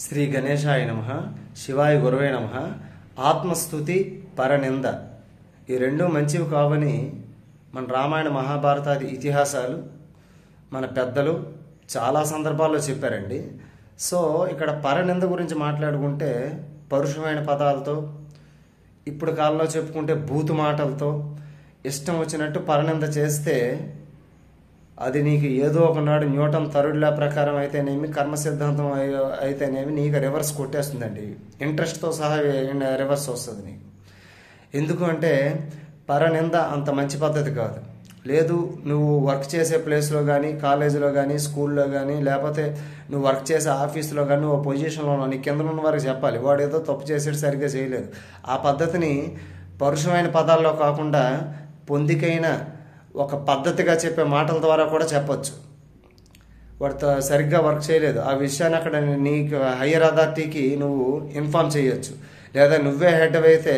శ్రీ గణేశాయ నమః, శివాయ గురవే నమః. ఆత్మస్తుతి, పరనింద ఈ రెండు మంచివి కావని మన రామాయణ మహాభారతాది ఇతిహాసాలు మన పెద్దలు చాలా సందర్భాల్లో చెప్పారండి. సో ఇక్కడ పరనింద గురించి మాట్లాడుకుంటే పరుషమైన పదాలతో, ఇప్పుడు కాలంలో చెప్పుకుంటే బూతు మాటలతో ఇష్టం వచ్చినట్టు పరనింద చేస్తే అది నీకు ఏదో ఒకనాడు న్యూటన్ తరుడులా ప్రకారం అయితేనేమి, కర్మ సిద్ధాంతం అయితేనేమి నీకు రివర్స్ కొట్టేస్తుందండి. ఇంట్రెస్ట్తో సహా రివర్స్ వస్తుంది నీకు. ఎందుకు అంటే పరనింద అంత మంచి పద్ధతి కాదు. లేదు, నువ్వు వర్క్ చేసే ప్లేస్లో కానీ, కాలేజీలో కానీ, స్కూల్లో కానీ, లేకపోతే నువ్వు వర్క్ చేసే ఆఫీస్లో కానీ ఓ పొజిషన్లో నీ కింద ఉన్న వారికి చెప్పాలి, వాడు ఏదో తప్పు చేసేది సరిగ్గా చేయలేదు. ఆ పద్ధతిని పరుషమైన పదాల్లో కాకుండా పొందికైన ఒక పద్ధతిగా చెప్పే మాటల ద్వారా కూడా చెప్పచ్చు. వాడితో సరిగ్గా వర్క్ చేయలేదు, ఆ విషయాన్ని అక్కడ నీకు హయ్యర్ అథారిటీకి నువ్వు ఇన్ఫామ్ చేయొచ్చు. లేదా నువ్వే హెడ్ అయితే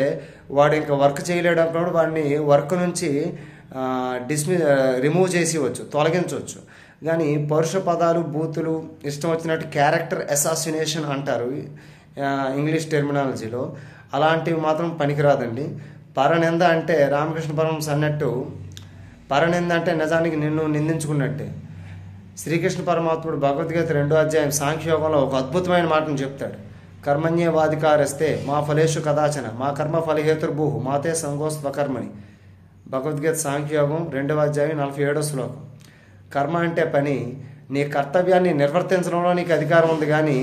వాడు ఇంకా వర్క్ చేయలేడు అన్నప్పుడు వాడిని వర్క్ నుంచి రిమూవ్ చేసివచ్చు, తొలగించవచ్చు. కానీ పరుష పదాలు, బూతులు, ఇష్టం వచ్చినట్టు క్యారెక్టర్ అసాసినేషన్ అంటారు ఇంగ్లీష్ టెర్మినాలజీలో, అలాంటివి మాత్రం పనికిరాదండి. పరనింద అంటే రామకృష్ణ పరమహంస అన్నట్టు పరనింద అంటే నిజానికి నిన్ను నిందించుకున్నట్టే. శ్రీకృష్ణ పరమాత్ముడు భగవద్గీత 2వ అధ్యాయం సాంఖ్యయోగంలో ఒక అద్భుతమైన మాటను చెప్తాడు. కర్మణ్యేవాధికారస్తే మా ఫలేషు కదాచన మా కర్మ ఫలహేతుర్భూ మాతే సంగోస్వకర్మని. భగవద్గీత సాంఖ్యయోగం 2వ అధ్యాయం 47వ శ్లోకం. కర్మ అంటే పని, నీ కర్తవ్యాన్ని నిర్వర్తించడంలో నీకు అధికారం ఉంది, కానీ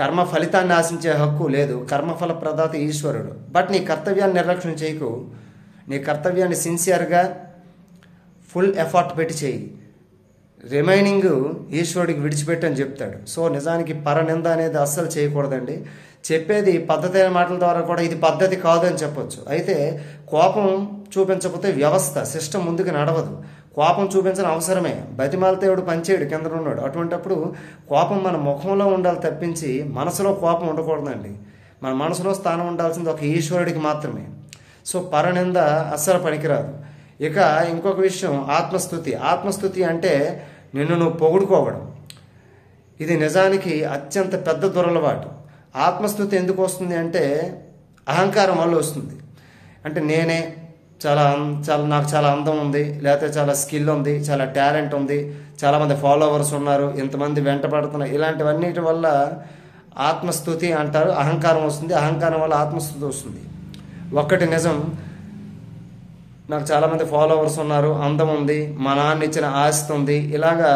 కర్మ ఫలితాన్ని ఆశించే హక్కు లేదు. కర్మఫల ప్రదాత ఈశ్వరుడు. బట్ నీ కర్తవ్యాన్ని నిర్లక్ష్యం చేయకు, నీ కర్తవ్యాన్ని సిన్సియర్గా ఫుల్ ఎఫర్ట్ పెట్టి చేయి, రిమైనింగ్ ఈశ్వరుడికి విడిచిపెట్టి అని చెప్తాడు. సో నిజానికి పరనింద అనేది అస్సలు చేయకూడదండి. చెప్పేది పద్ధతి అయిన మాటల ద్వారా కూడా ఇది పద్ధతి కాదు అని చెప్పొచ్చు. అయితే కోపం చూపించకపోతే వ్యవస్థ, సిస్టమ్ ముందుకు నడవదు. కోపం చూపించడం అవసరమే, బతిమాలితే ఎవడు పనిచేయడు కింద ఉన్నాడు. అటువంటిప్పుడు కోపం మన ముఖంలో ఉండాలి తప్పించి మనసులో కోపం ఉండకూడదండి. మన మనసులో స్థానం ఉండాల్సింది ఒక ఈశ్వరుడికి మాత్రమే. సో పరనింద అస్సలు పనికిరాదు. ఇక ఇంకొక విషయం ఆత్మస్తుతి. ఆత్మస్తుతి అంటే నిన్ను నువ్వు పొగుడుకోవడం. ఇది నిజానికి అత్యంత పెద్ద దురలవాటు. ఆత్మస్తుతి ఎందుకు వస్తుంది అంటే అహంకారం వల్ల వస్తుంది. అంటే నేనే నాకు చాలా అందం ఉంది, లేకపోతే చాలా స్కిల్ ఉంది, చాలా టాలెంట్ ఉంది, చాలామంది ఫాలోవర్స్ ఉన్నారు, ఇంతమంది వెంట పడుతున్నారు, ఇలాంటివన్నిటి వల్ల ఆత్మస్తుతి అంటారు. అహంకారం వస్తుంది, అహంకారం వల్ల ఆత్మస్తుతి వస్తుంది. ఒక్కటి నిజం, నాకు చాలామంది ఫాలోవర్స్ ఉన్నారు, అందం ఉంది, మా నాన్న ఇచ్చిన ఆస్తి ఉంది, ఇలాగా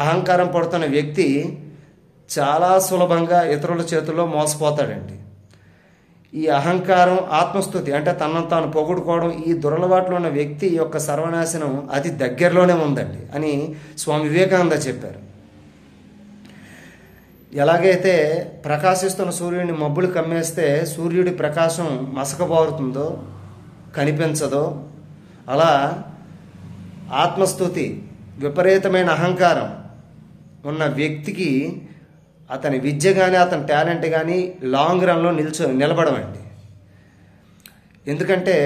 అహంకారం పడుతున్న వ్యక్తి చాలా సులభంగా ఇతరుల చేతుల్లో మోసపోతాడండి. ఈ అహంకారం, ఆత్మస్తుతి అంటే తనను తాను పొగుడుకోవడం, ఈ దురలవాట్లో ఉన్న వ్యక్తి యొక్క సర్వనాశనం అతి దగ్గరలోనే ఉందండి అని స్వామి వివేకానంద చెప్పారు. ఎలాగైతే ప్రకాశిస్తున్న సూర్యుడిని మబ్బులు కమ్మేస్తే సూర్యుడి ప్రకాశం మసకబారుతుందో, కనిపించదో, అలా ఆత్మస్తుతి, విపరీతమైన అహంకారం ఉన్న వ్యక్తికి అతని విద్య కానీ అతని టాలెంట్ కానీ లాంగ్ రన్లో నిలబడమండి. ఎందుకంటే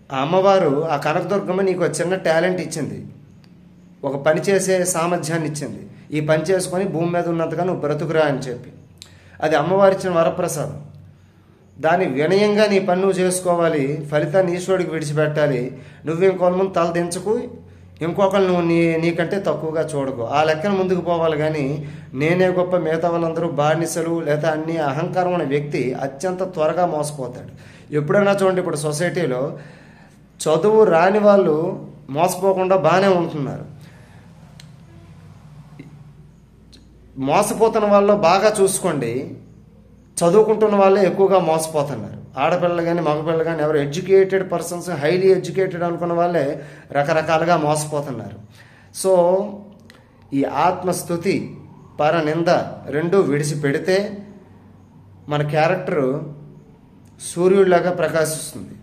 ఆ అమ్మవారు, ఆ కనకదుర్గమ్మ నీకు ఒక చిన్న టాలెంట్ ఇచ్చింది, ఒక పని చేసే సామర్థ్యాన్ని ఇచ్చింది. ఈ పని చేసుకొని భూమి మీద ఉన్నంతగా నువ్వు బ్రతుకురా అని చెప్పి, అది అమ్మవారి ఇచ్చిన వరప్రసాదం. దాన్ని వినయంగా నీ పని నువ్వు చేసుకోవాలి, ఫలితాన్ని ఈశ్వరుడికి విడిచిపెట్టాలి. నువ్వు ఇంకొక ముందు తల దించకు, ఇంకొకరు నువ్వు నీకంటే తక్కువగా చూడకు, ఆ లెక్కన ముందుకు పోవాలి. కానీ నేనే గొప్ప, మిగతా వాళ్ళందరూ బానిసలు లేదా అన్ని అహంకారం ఉన్న వ్యక్తి అత్యంత త్వరగా మోసపోతాడు. ఎప్పుడైనా చూడండి, ఇప్పుడు సొసైటీలో చదువు రాని వాళ్ళు మోసపోకుండా బాగానే ఉంటున్నారు. మోసపోతున్న వాళ్ళు బాగా చూసుకోండి, చదువుకుంటున్న వాళ్ళే ఎక్కువగా మోసపోతున్నారు. ఆడపిల్లలు కానీ మగపిల్లలు కానీ ఎవరు ఎడ్యుకేటెడ్ పర్సన్స్, హైలీ ఎడ్యుకేటెడ్ అనుకున్న వాళ్ళే రకరకాలుగా మోసపోతున్నారు. సో ఈ ఆత్మస్తుతి, పరనింద రెండు విడిచిపెడితే మన క్యారెక్టరు సూర్యుడిలాగా ప్రకాశిస్తుంది.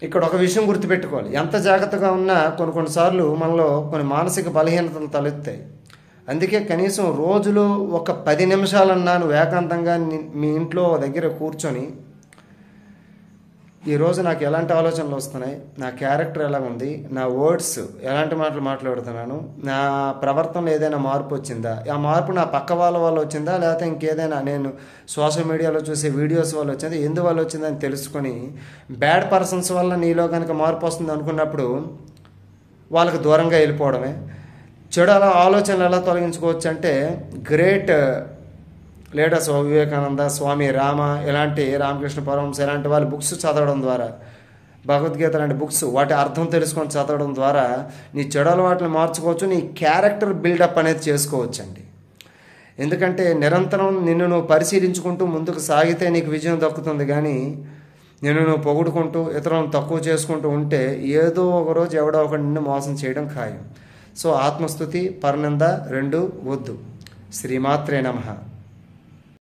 ఇక్కడ ఒక విషయం గుర్తుపెట్టుకోవాలి, ఎంత జాగ్రత్తగా ఉన్నా కొన్నిసార్లు మనలో కొన్ని మానసిక బలహీనతలు తలెత్తాయి. అందుకే కనీసం రోజులో ఒక 10 నిమిషాలన్నా నువ్వు ఏకాంతంగా మీ ఇంట్లో దగ్గర కూర్చొని ఈరోజు నాకు ఎలాంటి ఆలోచనలు వస్తున్నాయి, నా క్యారెక్టర్ ఎలా ఉంది, నా వర్డ్స్ ఎలాంటి మాటలు మాట్లాడుతున్నాను, నా ప్రవర్తనలో ఏదైనా మార్పు వచ్చిందా, ఆ మార్పు నా పక్క వాళ్ళ వల్ల వచ్చిందా, లేకపోతే ఇంకేదైనా నేను సోషల్ మీడియాలో చూసే వీడియోస్ వల్ల వచ్చిందా, ఎందువల్ల వచ్చిందని తెలుసుకొని బ్యాడ్ పర్సన్స్ వల్ల నీలో కనుక మార్పు వస్తుంది అనుకున్నప్పుడు వాళ్ళకి దూరంగా వెళ్ళిపోవడమే. చెడు అలా ఆలోచనలు ఎలా తొలగించుకోవచ్చు అంటే గ్రేట్ లీడర్స్ వివేకానంద, స్వామి రామ, ఇలాంటి రామకృష్ణ పరమహంస ఇలాంటి వాళ్ళ బుక్స్ చదవడం ద్వారా, భగవద్గీత లాంటి బుక్స్ వాటి అర్థం తెలుసుకొని చదవడం ద్వారా నీ చెడు అలవాట్లను మార్చుకోవచ్చు, నీ క్యారెక్టర్ బిల్డప్ అనేది చేసుకోవచ్చు అండి. ఎందుకంటే నిరంతరం నిన్ను నువ్వు పరిశీలించుకుంటూ ముందుకు సాగితే నీకు విజయం దక్కుతుంది. కానీ నిన్ను నువ్వు పొగుడుకుంటూ ఇతరులను తక్కువ చేసుకుంటూ ఉంటే ఏదో ఒకరోజు ఎవడో ఒకటి నిన్ను మోసం చేయడం ఖాయం. సో ఆత్మస్తుతి, పరనింద రెండు వద్దు. శ్రీమాత్రే నమః.